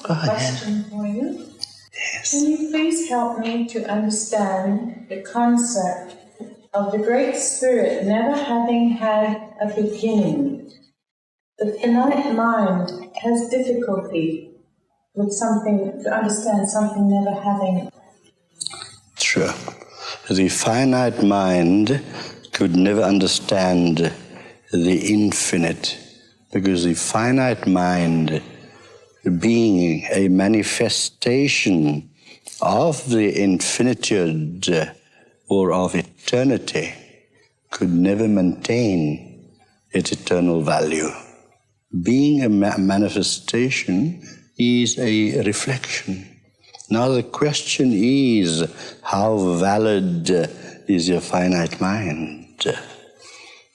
Question for you. Yes. Can you please help me to understand the concept of the Great Spirit never having had a beginning? The finite mind has difficulty with something, to understand something never having. True. The finite mind could never understand the infinite, because the finite mind, being a manifestation of the infinitude or of eternity, could never maintain its eternal value. Being a manifestation is a reflection. Now the question is, how valid is your finite mind?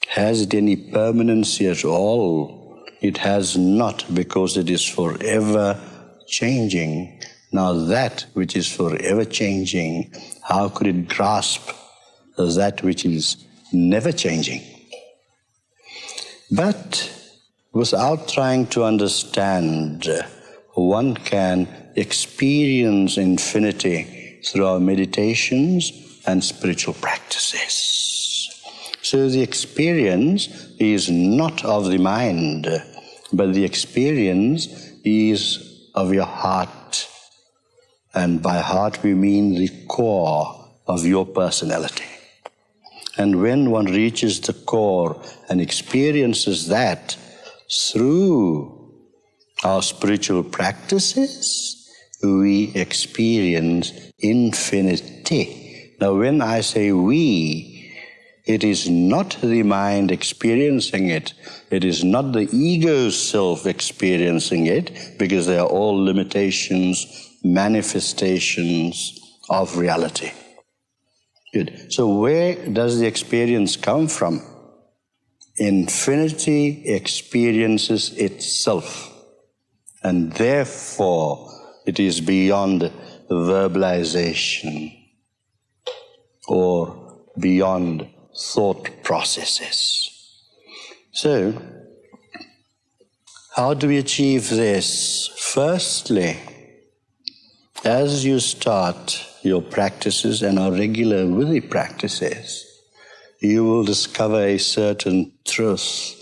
Has it any permanency at all? It has not, because it is forever changing. Now that which is forever changing, how could it grasp that which is never changing? But without trying to understand, one can experience infinity through our meditations and spiritual practices. So the experience is not of the mind, but the experience is of your heart. And by heart we mean the core of your personality. And when one reaches the core and experiences that through our spiritual practices, we experience infinity. Now, when I say we, it is not the mind experiencing it. It is not the ego self experiencing it, because they are all limitations, manifestations of reality. Good. So where does the experience come from? Infinity experiences itself. And therefore, it is beyond verbalization or beyond thought processes. So, how do we achieve this? Firstly, as you start your practices and are regular with the practices, you will discover a certain truth.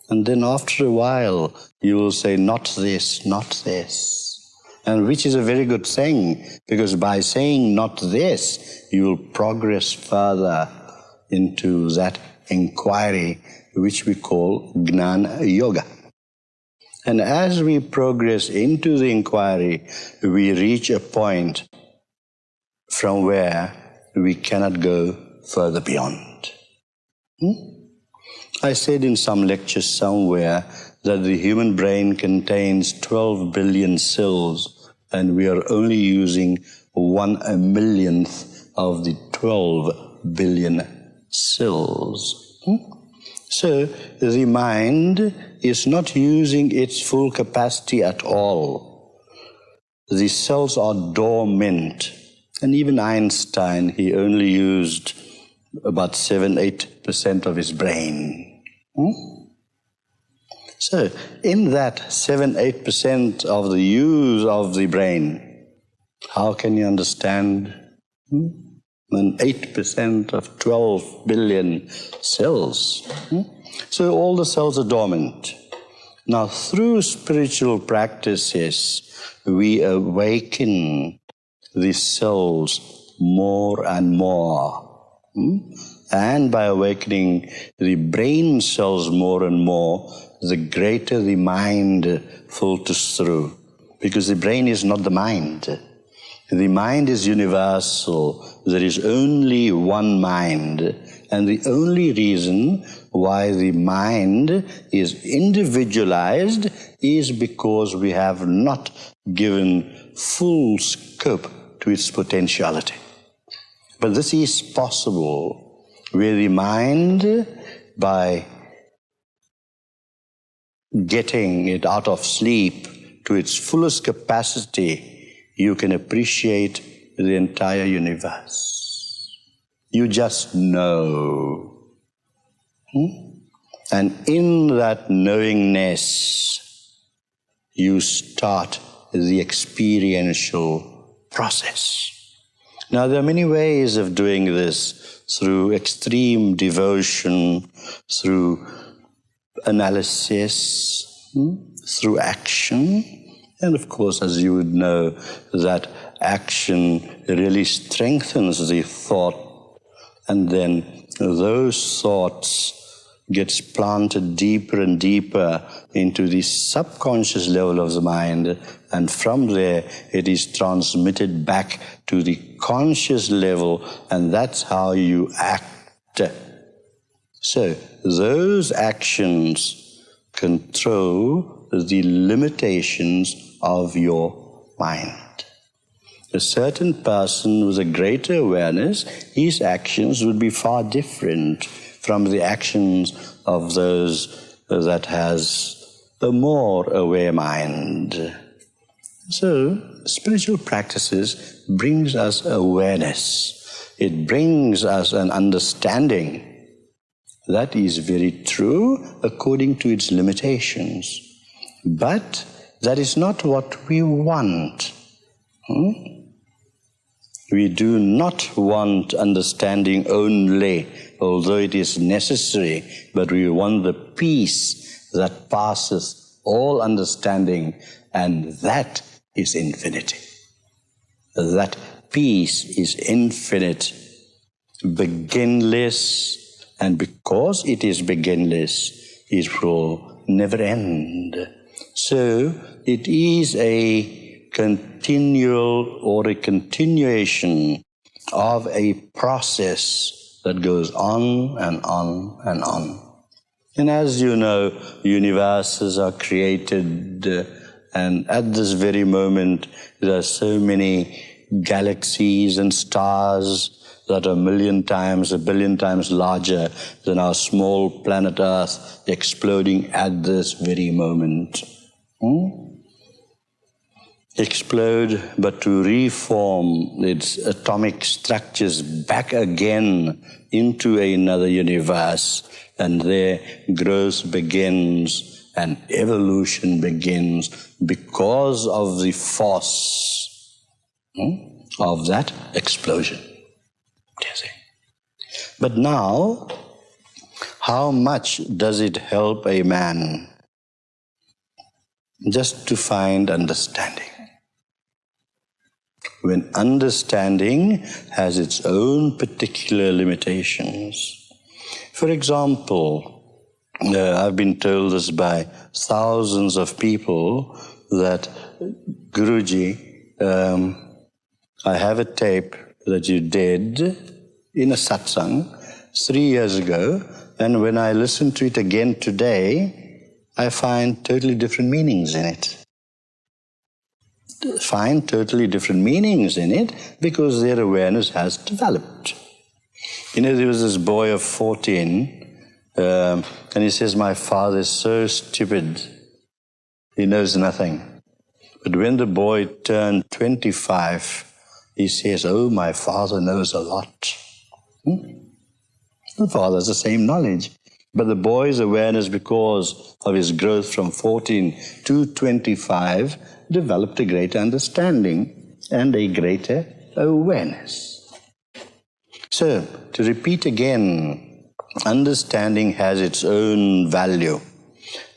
And then after a while, you will say, not this, not this. And which is a very good thing, because by saying not this, you will progress further into that inquiry, which we call Gnana Yoga. And as we progress into the inquiry, we reach a point from where we cannot go further beyond. I said in some lectures somewhere that the human brain contains 12 billion cells, and we are only using 1/millionth of the 12 billion cells. So the mind is not using its full capacity at all. The cells are dormant. And even Einstein, he only used about 7-8% of his brain. So, in that 7-8% of the use of the brain, how can you understand 8% of 12 billion cells? So all the cells are dormant. Now, through spiritual practices, we awaken the cells more and more. And by awakening the brain cells more and more, the greater the mind filters through. Because the brain is not the mind. The mind is universal. There is only one mind. And the only reason why the mind is individualized is because we have not given full scope to its potentiality. But this is possible where the mind, by getting it out of sleep to its fullest capacity, you can appreciate the entire universe. You just know. And in that knowingness, you start the experiential process. Now, there are many ways of doing this, through extreme devotion, through analysis, through action. And of course, as you would know, that action really strengthens the thought, and then those thoughts gets planted deeper and deeper into the subconscious level of the mind, and from there it is transmitted back to the conscious level, and that's how you act. So those actions control the limitations of your mind. A certain person with a greater awareness, his actions would be far different from the actions of those that has a more aware mind. So, spiritual practices brings us awareness. It brings us an understanding. That is very true according to its limitations. But that is not what we want. We do not want understanding only, although it is necessary, but we want the peace that passes all understanding, and that is infinity. That peace is infinite, beginless, and because it is beginless, it will never end. So it is a continual or a continuation of a process that goes on and on and on. And as you know, universes are created, and at this very moment there are so many galaxies and stars that are 1,000,000 times, 1,000,000,000 times larger than our small planet Earth, exploding at this very moment. Explode, but to reform its atomic structures back again into another universe, and there growth begins and evolution begins because of the force of that explosion. But now, how much does it help a man just to find understanding? When understanding has its own particular limitations. For example, I've been told this by thousands of people that, Guruji, I have a tape that you did in a satsang 3 years ago, and when I listen to it again today, I find totally different meanings in it. Find totally different meanings in it because their awareness has developed. You know, there was this boy of 14, and he says, my father is so stupid, he knows nothing. But when the boy turned 25, he says, oh, my father knows a lot. The father has the same knowledge. But the boy's awareness, because of his growth from 14 to 25, developed a greater understanding and a greater awareness. So, to repeat again, understanding has its own value.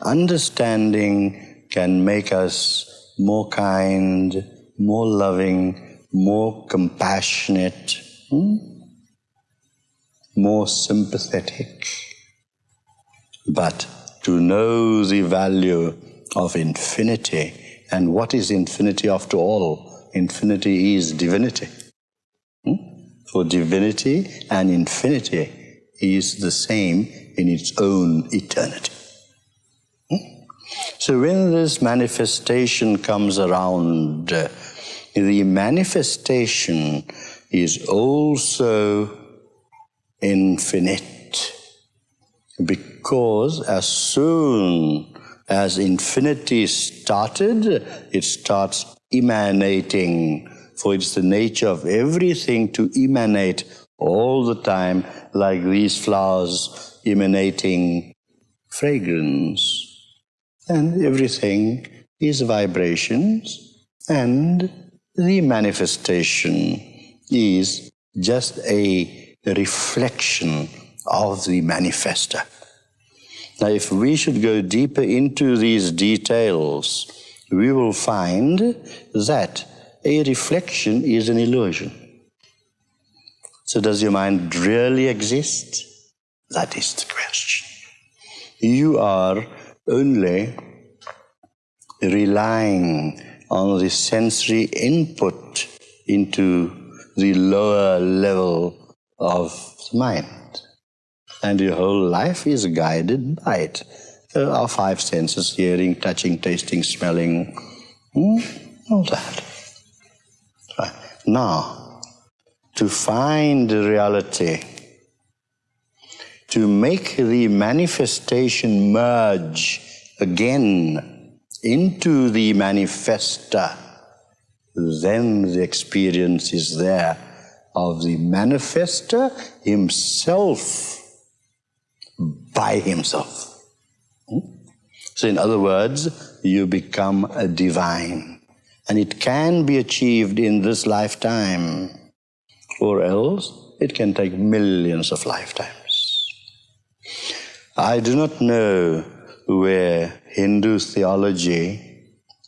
Understanding can make us more kind, more loving, more compassionate, more sympathetic. But to know the value of infinity, and what is infinity after all? Infinity is divinity. For divinity and infinity is the same in its own eternity. So when this manifestation comes around, the manifestation is also infinite, because as soon as infinity started, it starts emanating, for it's the nature of everything to emanate all the time, like these flowers emanating fragrance. And everything is vibrations, and the manifestation is just a reflection of the manifester. Now, if we should go deeper into these details, we will find that a reflection is an illusion. So does your mind really exist? That is the question. You are only relying on the sensory input into the lower level of the mind. And your whole life is guided by it. Our five senses, hearing, touching, tasting, smelling, all that. Right. Now, to find reality, to make the manifestation merge again into the manifester, then the experience is there of the manifester himself by himself. So in other words, you become a divine. And it can be achieved in this lifetime, or else it can take millions of lifetimes. I do not know where Hindu theology,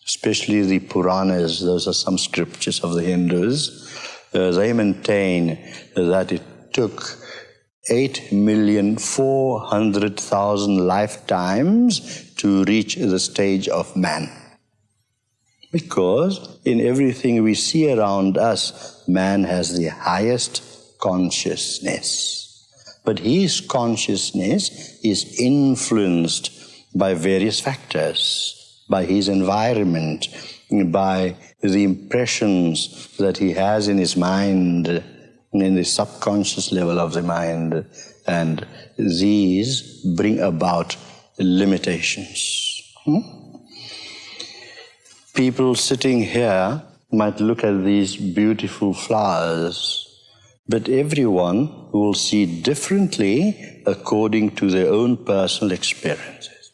especially the Puranas, those are some scriptures of the Hindus, they maintain that it took 8,400,000 lifetimes to reach the stage of man. Because in everything we see around us, man has the highest consciousness. But his consciousness is influenced by various factors, by his environment, by the impressions that he has in his mind, in the subconscious level of the mind, and these bring about limitations. People sitting here might look at these beautiful flowers, but everyone will see differently according to their own personal experiences.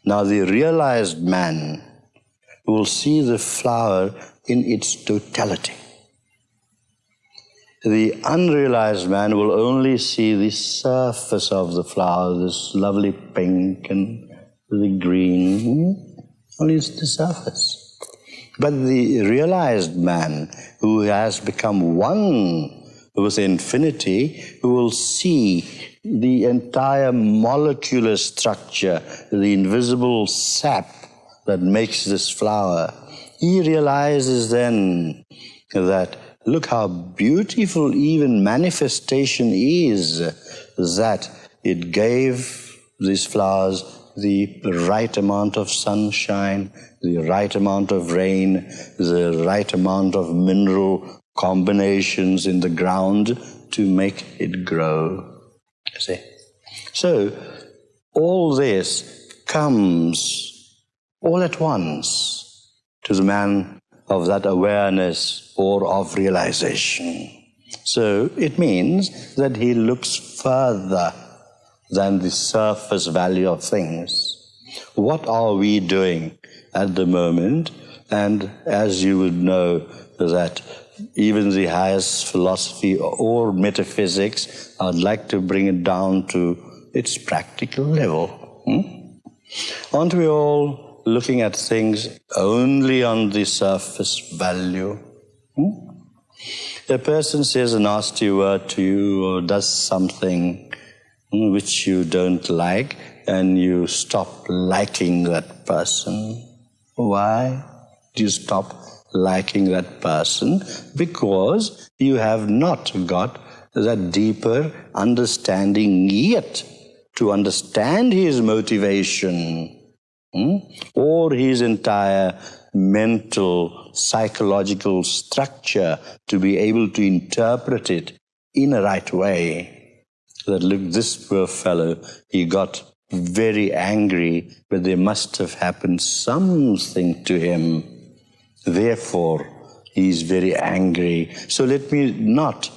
Now, the realized man will see the flower in its totality. The unrealized man will only see the surface of the flower, this lovely pink and the green, only the surface. But the realized man who has become one with infinity, who will see the entire molecular structure, the invisible sap that makes this flower, he realizes then that look how beautiful even manifestation is, that it gave these flowers the right amount of sunshine, the right amount of rain, the right amount of mineral combinations in the ground to make it grow. You see? So, all this comes all at once to the man of that awareness or of realization. So it means that he looks further than the surface value of things. What are we doing at the moment? And as you would know that even the highest philosophy or metaphysics, I'd like to bring it down to its practical level. Aren't we all looking at things only on the surface value? A person says a nasty word to you or does something which you don't like, and you stop liking that person. Why do you stop liking that person? Because you have not got that deeper understanding yet to understand his motivation or his entire mental, psychological structure to be able to interpret it in a right way. That look, this poor fellow, he got very angry, but there must have happened something to him. Therefore, he's very angry. So let me not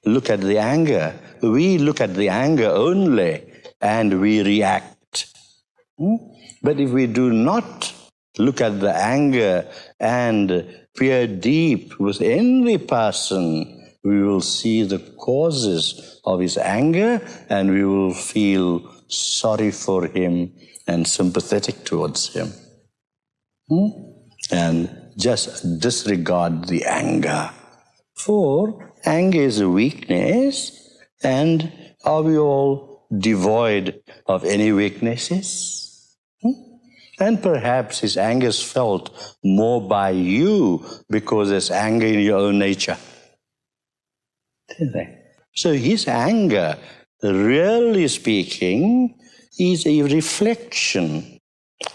look at the anger. We look at the anger only and we react. But if we do not look at the anger and peer deep within the person, we will see the causes of his anger and we will feel sorry for him and sympathetic towards him. And just disregard the anger. For anger is a weakness, and are we all devoid of any weaknesses? And perhaps his anger is felt more by you because there's anger in your own nature. So his anger, really speaking, is a reflection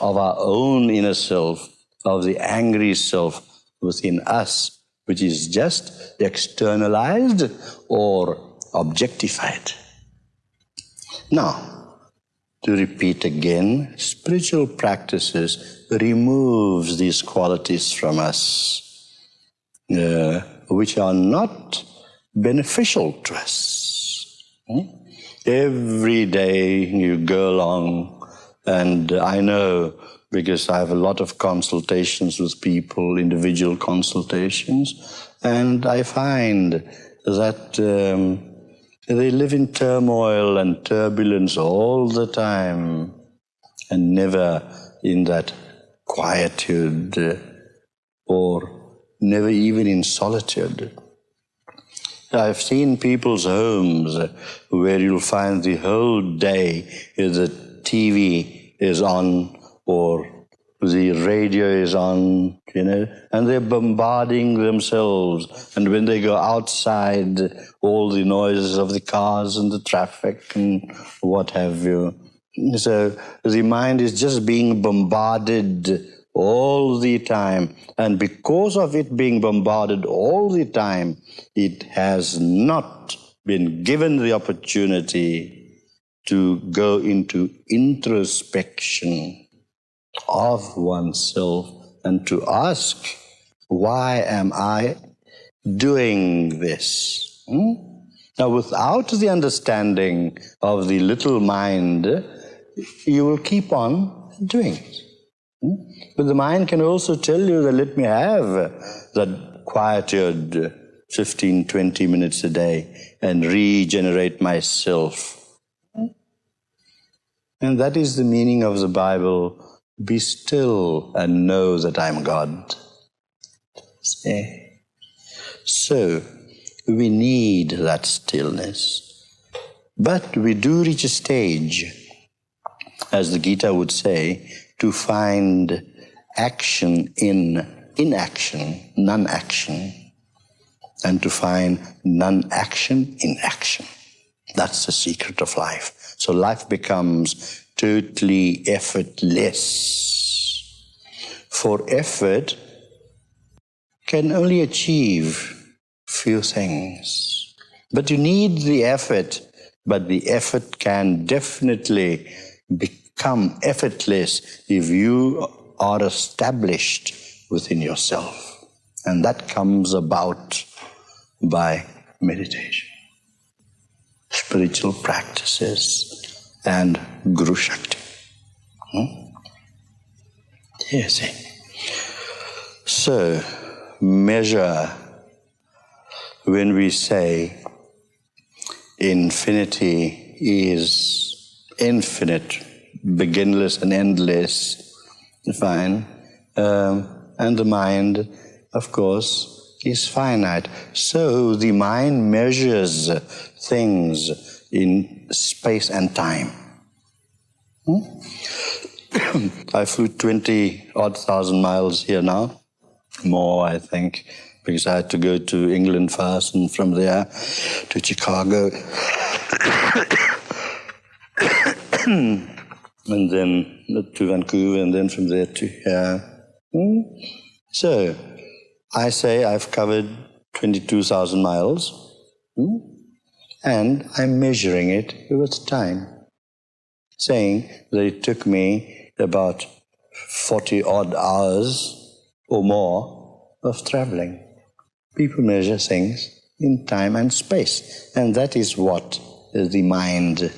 of our own inner self, of the angry self within us, which is just externalized or objectified. Now, to repeat again, spiritual practices removes these qualities from us, which are not beneficial to us. Every day you go along, and I know because I have a lot of consultations with people, individual consultations, and I find that they live in turmoil and turbulence all the time and never in that quietude or never even in solitude. I've seen people's homes where you'll find the whole day the TV is on or the radio is on, and they're bombarding themselves. And when they go outside, all the noises of the cars and the traffic and what have you. So the mind is just being bombarded all the time. And because of it being bombarded all the time, it has not been given the opportunity to go into introspection of oneself and to ask, why am I doing this? Now, without the understanding of the little mind, you will keep on doing it. But the mind can also tell you that let me have that quietude 15, 20 minutes a day and regenerate myself. And that is the meaning of the Bible. Be still and know that I'm God. So, we need that stillness. But we do reach a stage, as the Gita would say, to find action in inaction, non-action, and to find non-action in action. That's the secret of life. So life becomes totally effortless. For effort can only achieve few things. But you need the effort, but the effort can definitely become effortless if you are established within yourself. And that comes about by meditation, spiritual practices, and Guru Shakti. Yes. So, measure when we say infinity is infinite, beginless and endless, fine. And the mind, of course, is finite. So the mind measures things in space and time. I flew 20,000 miles here now, more I think, because I had to go to England first and from there to Chicago and then to Vancouver and then from there to here. So I say I've covered 22,000 miles and I'm measuring it with time, saying that it took me about 40 odd hours or more of traveling. People measure things in time and space, and that is what the mind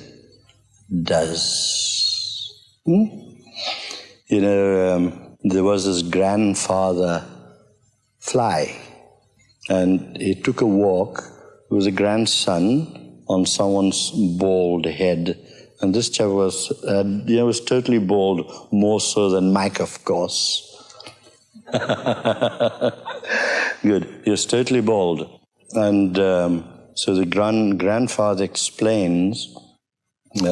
does. there was this grandfather fly, and he took a walk with a grandson on someone's bald head. And this chap was totally bald, more so than Mike, of course. Good. He was totally bald. And so the grandfather explains, to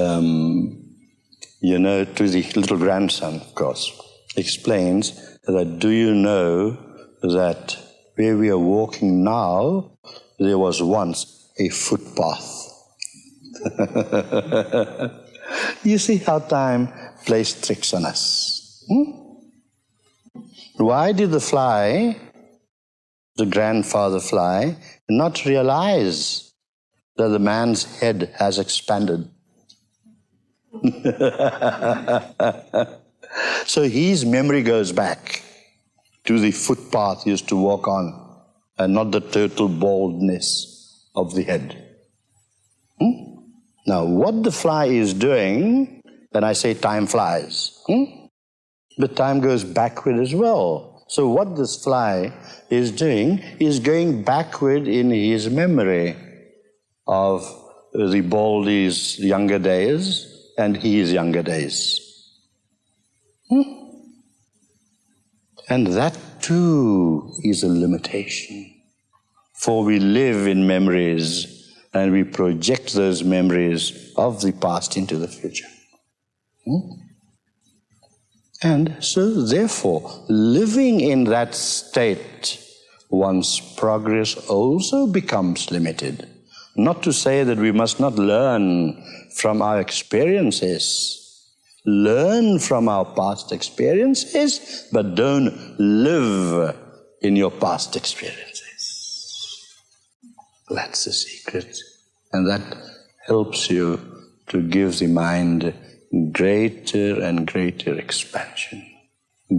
the little grandson, of course, explains that, do you know that where we are walking now, there was once a footpath? You see how time plays tricks on us. Why did the fly, the grandfather fly, not realize that the man's head has expanded? So his memory goes back to the footpath he used to walk on, and not the total baldness of the head. Now, what the fly is doing, when I say time flies, but time goes backward as well. So what this fly is doing is going backward in his memory of the baldy's younger days and his younger days. And that too is a limitation. For we live in memories and we project those memories of the past into the future. And so therefore, living in that state, one's progress also becomes limited. Not to say that we must not learn from our experiences. Learn from our past experiences, but don't live in your past experiences. That's the secret. And that helps you to give the mind greater and greater expansion,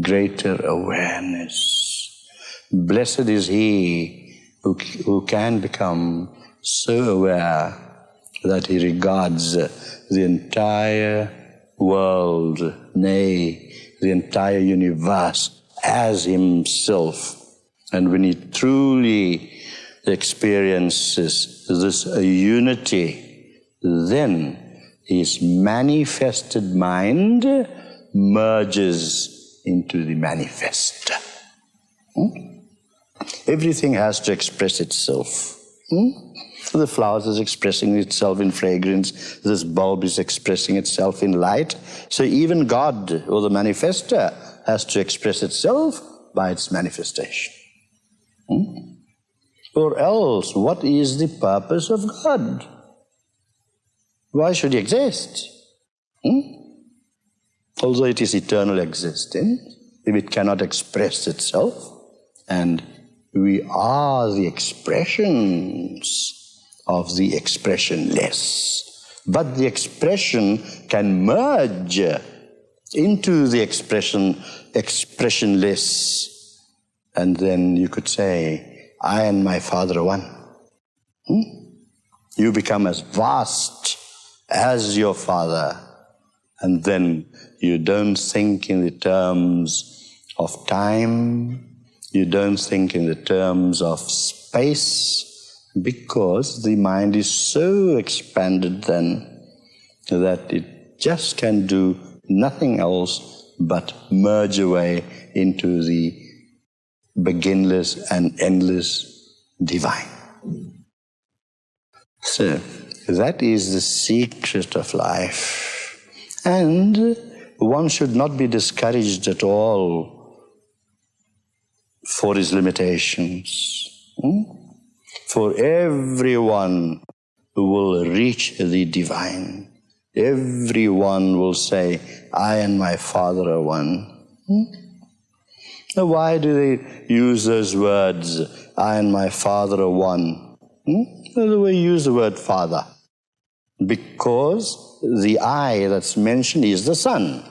greater awareness. Blessed is he who can become so aware that he regards the entire world, nay, the entire universe as himself. And when he truly experiences this unity, then his manifested mind merges into the manifest. Everything has to express itself. The flower is expressing itself in fragrance. This bulb is expressing itself in light. So even God, or the manifester, has to express itself by its manifestation. Or else, what is the purpose of God? Why should he exist? Although it is eternal existence, if it cannot express itself, and we are the expressions of the expressionless. But the expression can merge into the expressionless. And then you could say, I and my Father are one. You become as vast as your Father. And then you don't think in the terms of time. You don't think in the terms of space, because the mind is so expanded then that it just can do nothing else but merge away into the beginless and endless divine. So that is the secret of life. And one should not be discouraged at all for his limitations. For everyone will reach the divine. Everyone will say, I and my Father are one. Now, why do they use those words, I and my Father are one? Well, we use the word Father because the I that's mentioned is the Son.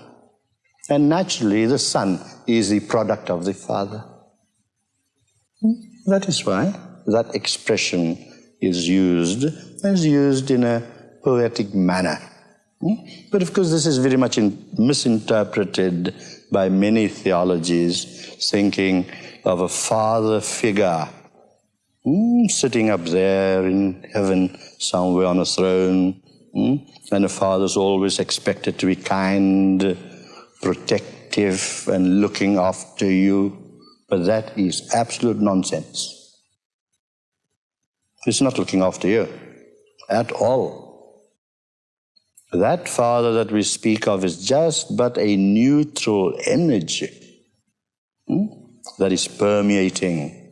And naturally, the Son is the product of the Father. That is why that expression is used in a poetic manner. But of course, this is very much misinterpreted by many theologies, thinking of a father figure sitting up there in heaven somewhere on a throne. And the father's always expected to be kind, protective, and looking after you. But that is absolute nonsense. He's not looking after you at all. That Father that we speak of is just but a neutral energy that is permeating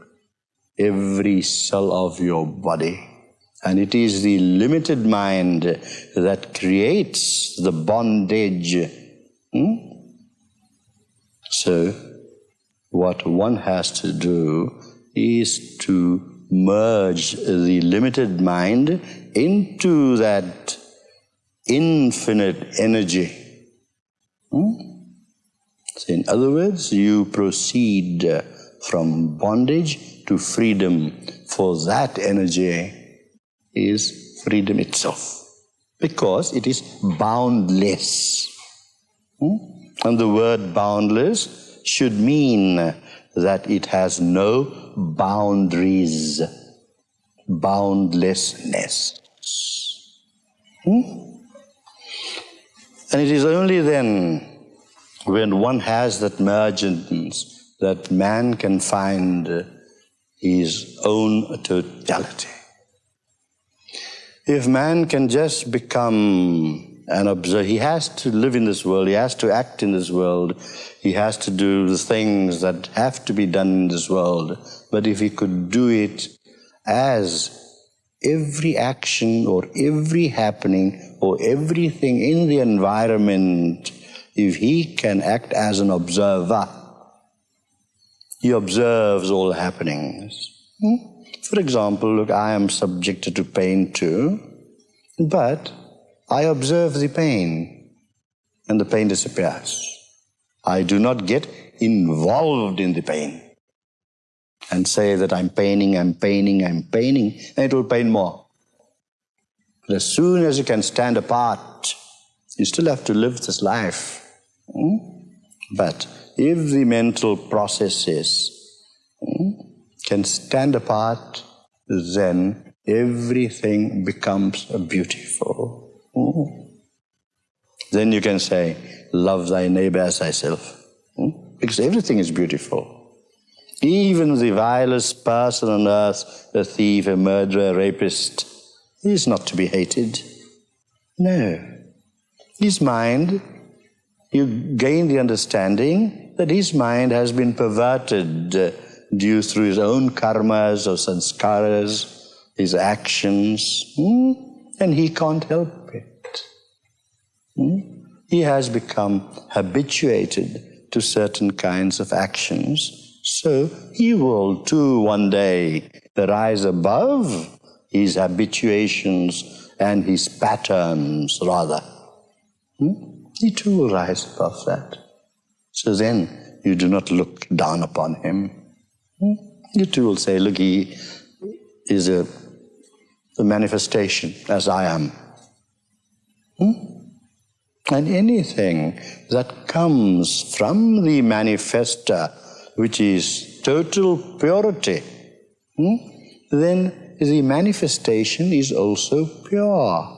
every cell of your body. And it is the limited mind that creates the bondage. So, what one has to do is to merge the limited mind into that infinite energy. So in other words, you proceed from bondage to freedom, for that energy is freedom itself, because it is boundless. And the word boundless should mean that it has no boundaries, boundlessness. And it is only then, when one has that emergence, that man can find his own totality. If man can just become an observer, he has to live in this world, he has to act in this world, he has to do the things that have to be done in this world. But if he could do it as every action or every happening or everything in the environment, if he can act as an observer, he observes all happenings. For example, look, I am subjected to pain too, but I observe the pain and the pain disappears. I do not get involved in the pain and say that I'm paining, and it will pain more. But as soon as you can stand apart, you still have to live this life. But if the mental processes can stand apart, then everything becomes beautiful. Then you can say, love thy neighbor as thyself. Because everything is beautiful. Even the vilest person on earth, a thief, a murderer, a rapist, he is not to be hated. No. His mind, you gain the understanding that his mind has been perverted due through his own karmas or sanskaras, his actions, and he can't help it. He has become habituated to certain kinds of actions, so he will too one day rise above his habituations and his patterns, rather. He too will rise above that. So then you do not look down upon him. You too will say, look, he is a manifestation as I am. And anything that comes from the manifester, which is total purity, then the manifestation is also pure.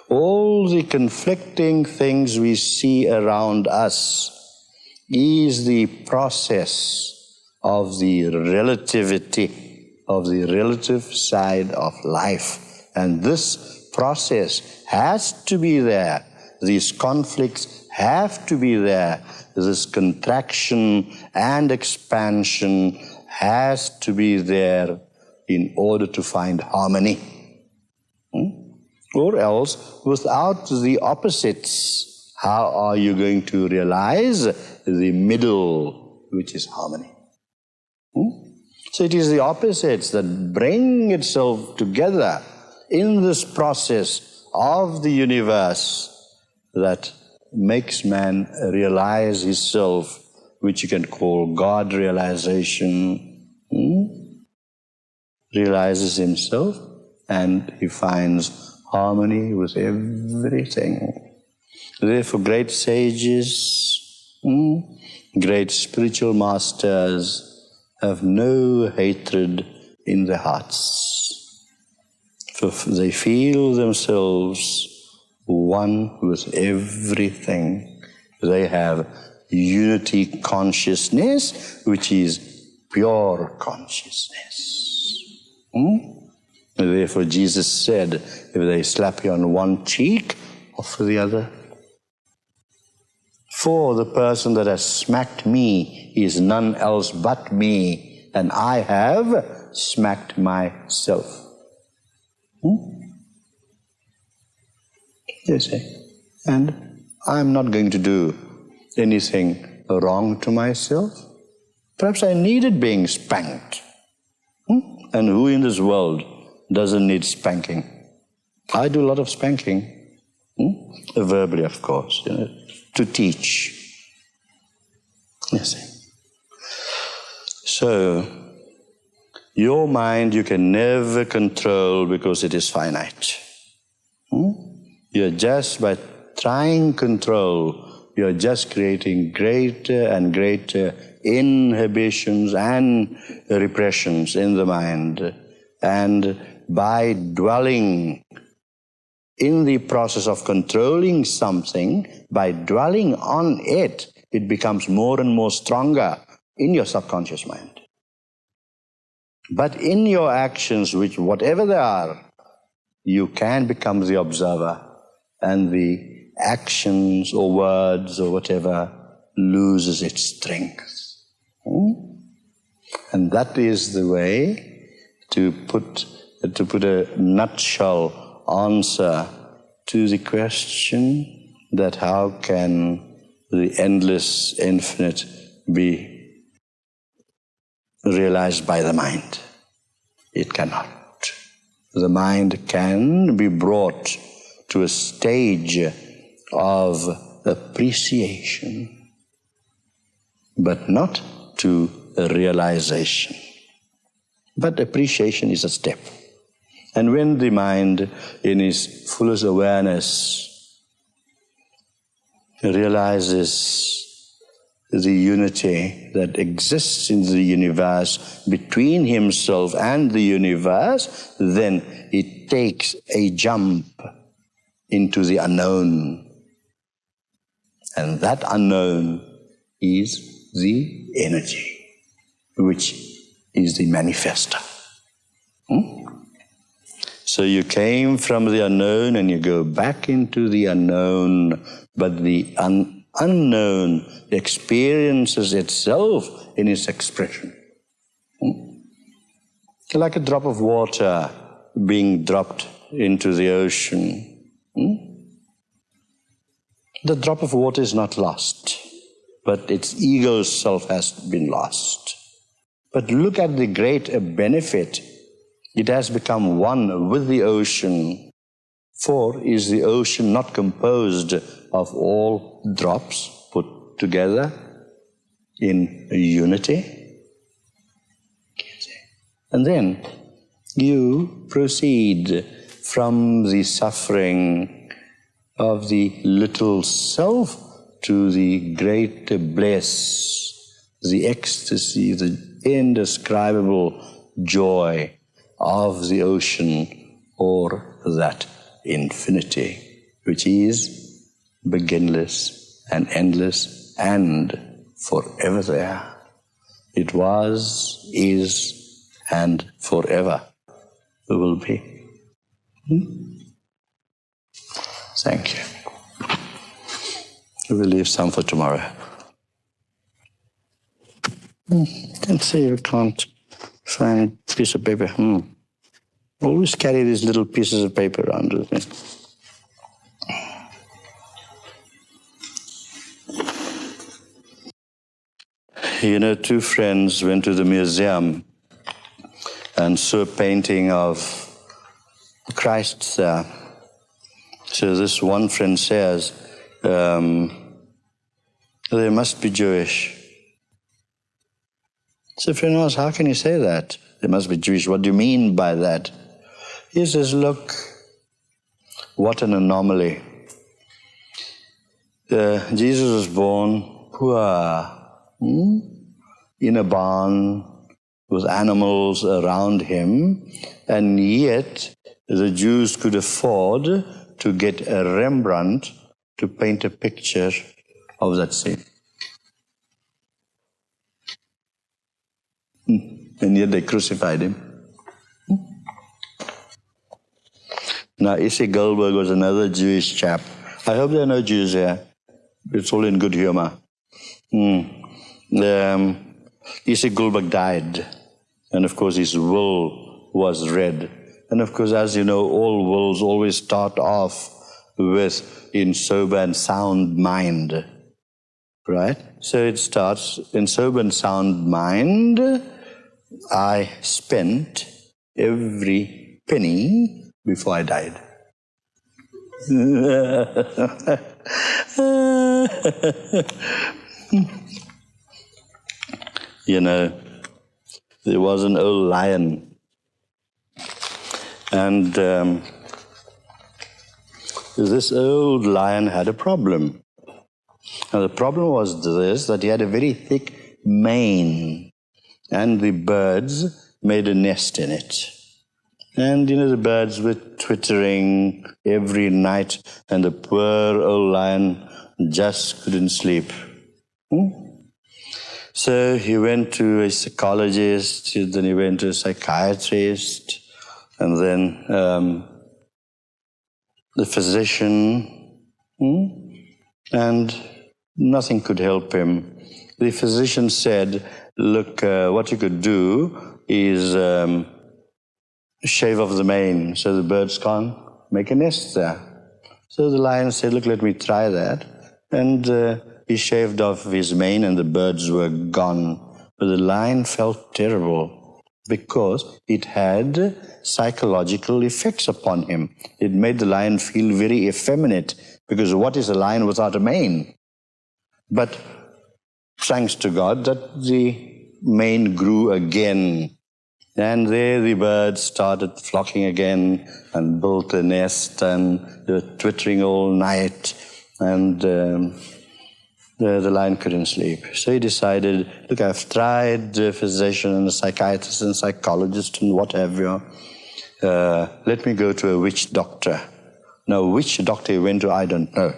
All the conflicting things we see around us is the process of the relativity, of the relative side of life. And this process has to be there. These conflicts have to be there. This contraction and expansion has to be there in order to find harmony. Or else, without the opposites, how are you going to realize the middle, which is harmony? So it is the opposites that bring itself together in this process of the universe that makes man realize himself, which you can call God realization. Realizes himself and he finds harmony with everything. Therefore, great sages, great spiritual masters have no hatred in their hearts. For they feel themselves one with everything. They have unity consciousness, which is pure consciousness. Therefore, Jesus said, if they slap you on one cheek, offer the other. For the person that has smacked me is none else but me, and I have smacked myself. You see, and I'm not going to do anything wrong to myself. Perhaps I needed being spanked. And who in this world doesn't need spanking? I do a lot of spanking, verbally, of course, to teach. You see. So, your mind you can never control because it is finite. You're just, by trying control, you're just creating greater and greater inhibitions and repressions in the mind. And by dwelling in the process of controlling something, by dwelling on it, it becomes more and more stronger in your subconscious mind. But in your actions, which whatever they are, you can become the observer, and the actions or words or whatever loses its strength. And that is the way to put a nutshell answer to the question that how can the endless infinite be realized by the mind? It cannot. The mind can be brought to a stage of appreciation, but not to a realization. But appreciation is a step. And when the mind, in its fullest awareness, realizes the unity that exists in the universe between himself and the universe, then it takes a jump into the unknown. And that unknown is the energy, which is the manifester. So you came from the unknown and you go back into the unknown, but the unknown experiences itself in its expression. Like a drop of water being dropped into the ocean. The drop of water is not lost, but its ego self has been lost. But look at the great benefit. It has become one with the ocean. For is the ocean not composed of all drops put together in unity? And then you proceed from the suffering of the little self to the great bliss, the ecstasy, the indescribable joy of the ocean, or that infinity, which is beginless and endless and forever there. It was, is, and forever will be. Thank you. We'll leave some for tomorrow. Don't say you can't find a piece of paper. Always carry these little pieces of paper around with me. You know, two friends went to the museum and saw a painting of Christ there. So this one friend says, they must be Jewish. So friend asks, how can you say that? They must be Jewish. What do you mean by that? He says, look, what an anomaly. Jesus was born poor, in a barn with animals around him, and yet the Jews could afford to get a Rembrandt to paint a picture of that scene. And yet they crucified him. Now, Issy Goldberg was another Jewish chap. I hope there are no Jews here. It's all in good humor. Issy Goldberg died, and of course his will was read. And of course, as you know, all wills always start off with in sober and sound mind, right? So it starts, in sober and sound mind, I spent every penny before I died. You know, there was an old lion, and this old lion had a problem. And the problem was this, that he had a very thick mane, and the birds made a nest in it. And, you know, the birds were twittering every night, and the poor old lion just couldn't sleep. So he went to a psychologist, then he went to a psychiatrist, and then the physician, and nothing could help him. The physician said, look, what you could do is shave off the mane so the birds can't make a nest there. So the lion said, look, let me try that. And he shaved off his mane and the birds were gone. But the lion felt terrible because it had psychological effects upon him. It made the lion feel very effeminate, because what is a lion without a mane? But thanks to God that the mane grew again. And there the birds started flocking again and built a nest, and they were twittering all night, and the lion couldn't sleep. So he decided, look, I've tried the physician and the psychiatrist and psychologist and what have you. Let me go to a witch doctor. Now, which doctor he went to, I don't know.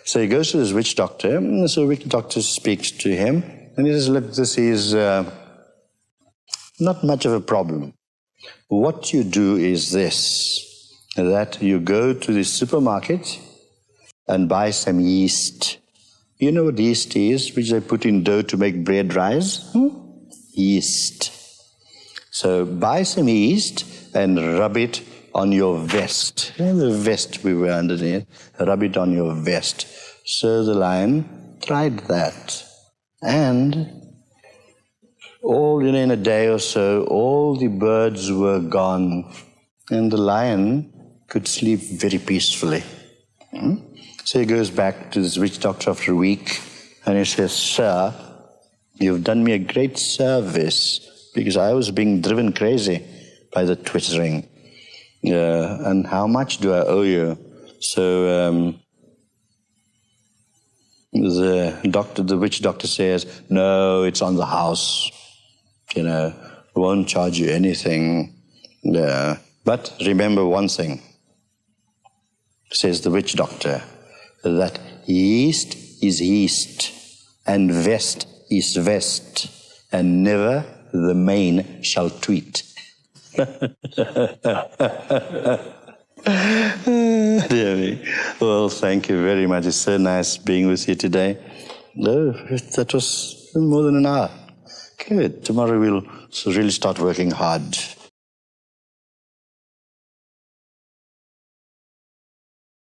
So he goes to this witch doctor, and so the witch doctor speaks to him, and he says, look, this is not much of a problem. What you do is this, that you go to the supermarket and buy some yeast. You know what yeast is, which they put in dough to make bread rise? Yeast. So buy some yeast and rub it on your vest. You know, the vest we wear underneath, rub it on your vest. So the lion tried that. And all, in a day or so, all the birds were gone, and the lion could sleep very peacefully. So he goes back to this witch doctor after a week, and he says, sir, you've done me a great service, because I was being driven crazy by the twittering. And how much do I owe you? So the witch doctor says, no, it's on the house. We won't charge you anything. But remember one thing, says the witch doctor, that yeast is yeast, and vest is vest, and never the mane shall tweet. Dear me. Well, thank you very much. It's so nice being with you today. No, that was more than an hour. Good. Tomorrow we'll really start working hard.